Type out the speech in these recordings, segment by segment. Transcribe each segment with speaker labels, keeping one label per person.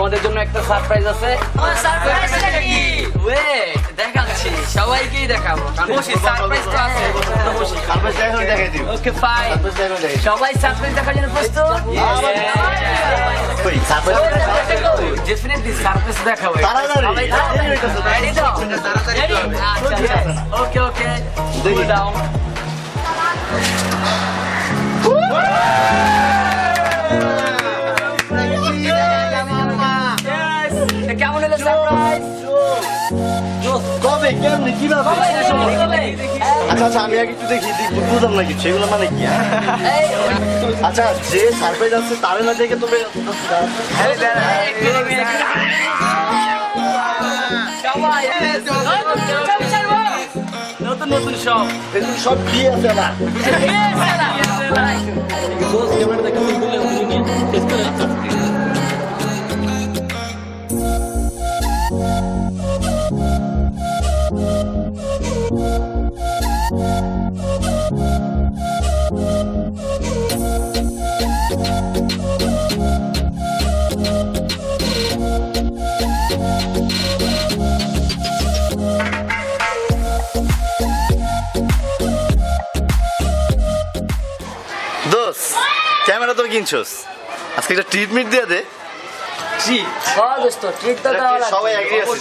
Speaker 1: তোমাদের জন্য একটা সারপ্রাইজ আছে। ওয়েট, দেখাচ্ছি, সবাইকেই দেখাবো। সারপ্রাইজ তো আছে। ওকে ফাইন, সবাই সারপ্রাইজ দেখার জন্য প্রস্তুত? ডেফিনেটলি সারপ্রাইজ দেখাবো। রেডি তো? ওকে ওকে, কুল ডাউন। কেমন হলো সারপ্রাইজ?
Speaker 2: কবে কেমনি কিভাবে? আচ্ছা আমি আগে একটু দেখি বুঝলাম না কিছু এগুলো মানে কি? আচ্ছা যে সারপ্রাইজ আছে তারে না দেখে তুমি
Speaker 1: নতুন নতুন সব
Speaker 2: এগুলো সব দিয়ে আছে না? দোস্ত ক্যামেরা তো কিনছোস, আজকে একটা ট্রিটমেন্ট দিয়ে দে। সবাই এগ্রি আছে,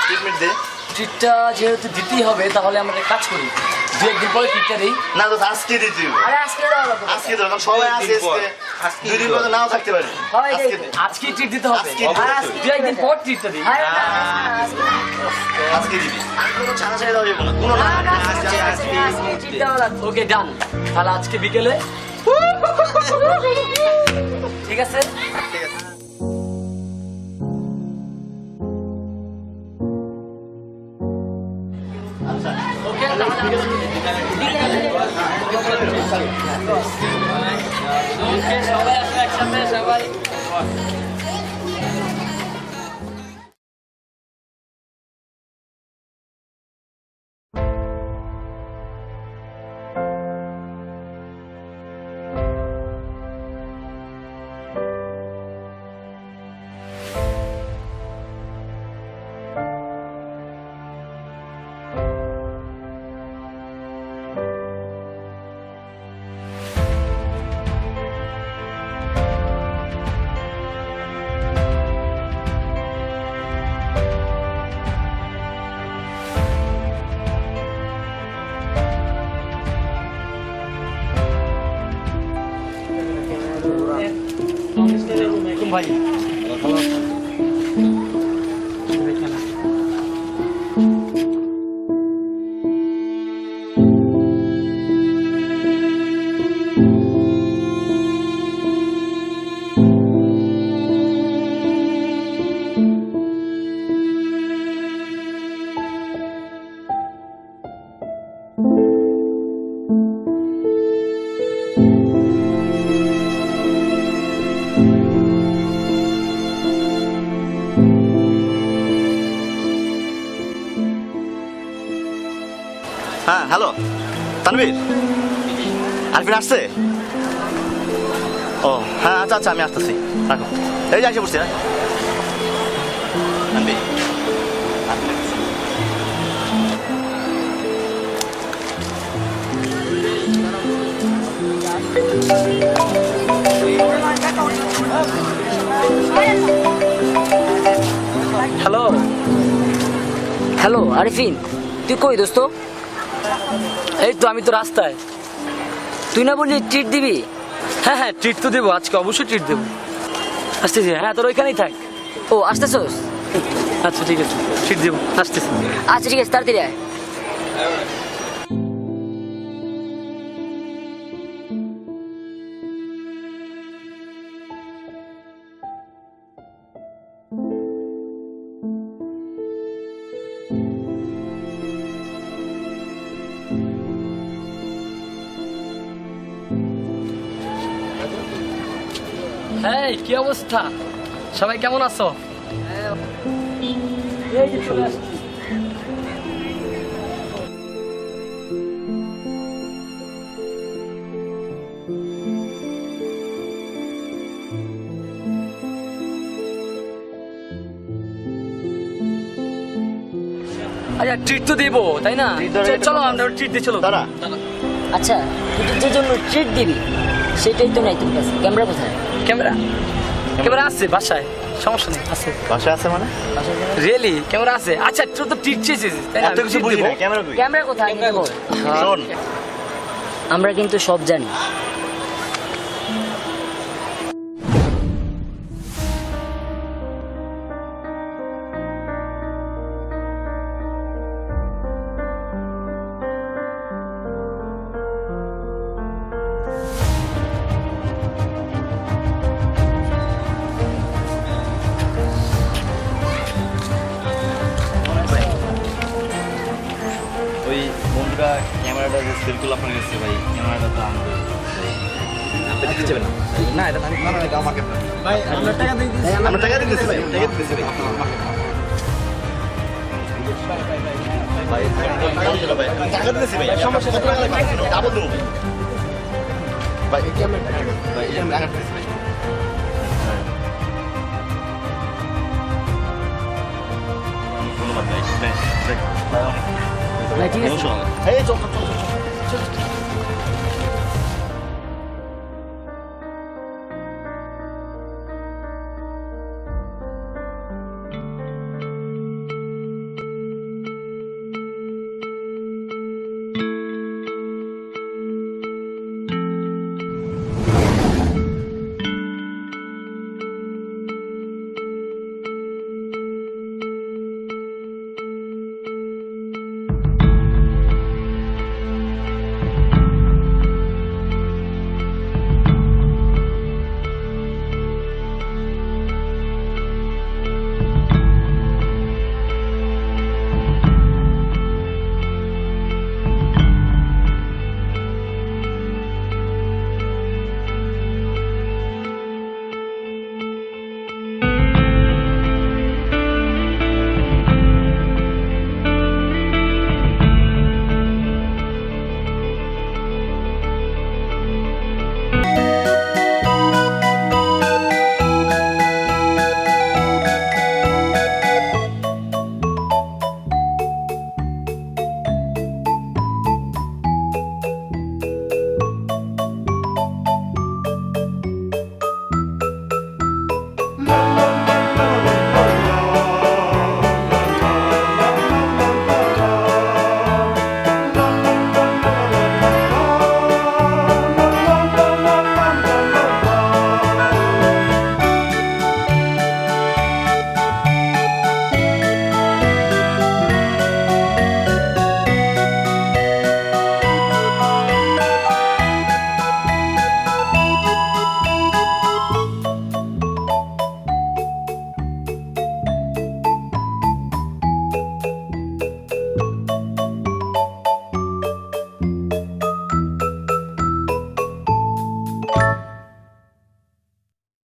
Speaker 2: ট্রিটমেন্ট দে।
Speaker 1: ট্রিটটা যেহেতু দিতেই হবে তাহলে আমরা একটা কাজ করি, দু একদিন পরে ট্রিটটা দিই।
Speaker 2: না দোস্ত আজকে দিতে হবে। আজকে তো এখন সবাই আছে, আজকে দুই দিন পরে নাও থাকতে পারে।
Speaker 1: আজকে ট্রিট দিতে হবে, দু একদিন পর ট্রিটটা দিই।
Speaker 2: আজকে দিবি, কোনো ছাড়া ছাড়া দেওয়া যাবে না, কোনো না।
Speaker 1: ওকে ডান, তাহলে আজকে বিকেলে। ঠিক আছে,
Speaker 2: ঠিক আছে।
Speaker 1: সবাই আসবে একসাথে, সবাই। ভাই
Speaker 2: হ্যাঁ হ্যালো তানভীর, আরফিন আসছে? ও হ্যাঁ আচ্ছা আচ্ছা আমি আসতেছি, রাখো। এই যে এসে পড়ছি। হ্যাঁ তানভীর
Speaker 1: হ্যালো হ্যালো আরিফিন, তুই কই দোস্ত? এই তো আমি তো রাস্তায়। তুই না বললি ট্রিট দিবি? হ্যাঁ হ্যাঁ ট্রিট তো দেবো, আজকে অবশ্যই ট্রিট দেবো। আসতেছি, হ্যাঁ তোর ওইখানেই থাক। ও আসতেছোস? আচ্ছা ঠিক আছে, ট্রিট দেবো, আসতেছি।
Speaker 3: আচ্ছা ঠিক আছে, তাড়াতাড়ি আয়।
Speaker 1: হ্যাঁ কি অবস্থা, সবাই কেমন আছো? এই যে চলে আসছি। আচ্ছা ট্রিট তো দেবো তাই না?
Speaker 2: Treat দেওয়ার একটা
Speaker 1: চলো
Speaker 2: কথা
Speaker 1: আমরা ট্রিট দিই, চলো
Speaker 2: দাঁড়া।
Speaker 3: আচ্ছা তুই যে জন্য ট্রিট দিবি সেটাই তো নাই তোর কাছে, ক্যামেরা কোথায়?
Speaker 1: ক্যামেরা ক্যামেরা আছে বাসায়, সমস্যা নেই, আছে
Speaker 2: বাসায় আছে মানে?
Speaker 1: রিয়েলি ক্যামেরা আছে। আচ্ছা তোর তো ট্রিট চেয়েছিস তাই না?
Speaker 2: এত কিছু বুঝি না, ক্যামেরা কই?
Speaker 3: ক্যামেরা কোথায় আগে বল।
Speaker 2: শোন,
Speaker 3: আমরা কিন্তু সব জানি।
Speaker 2: ওই বন্ধুরা ক্যামেরাটা যে সেলফি আপনার কাছে ভাই, ক্যামেরাটা তো আমাদের
Speaker 1: না এটা আমি
Speaker 2: আমাকে ভাই আমরা টাকা দিতেছি, আমরা টাকা দিতেছি ভাই, টাকা দিতেছি ভাই। ভাই টাকা দিতেছি ভাই, সমস্যা কত টাকা লাগবে? ডাবল দেবো ভাই। ভাই ভাই এই যে টাকা দিতেছি ভাই। ধন্যবাদ ভাই, ভাই অনেক
Speaker 3: ভাই ঠিক আছে।
Speaker 2: এই চল চল চল চল।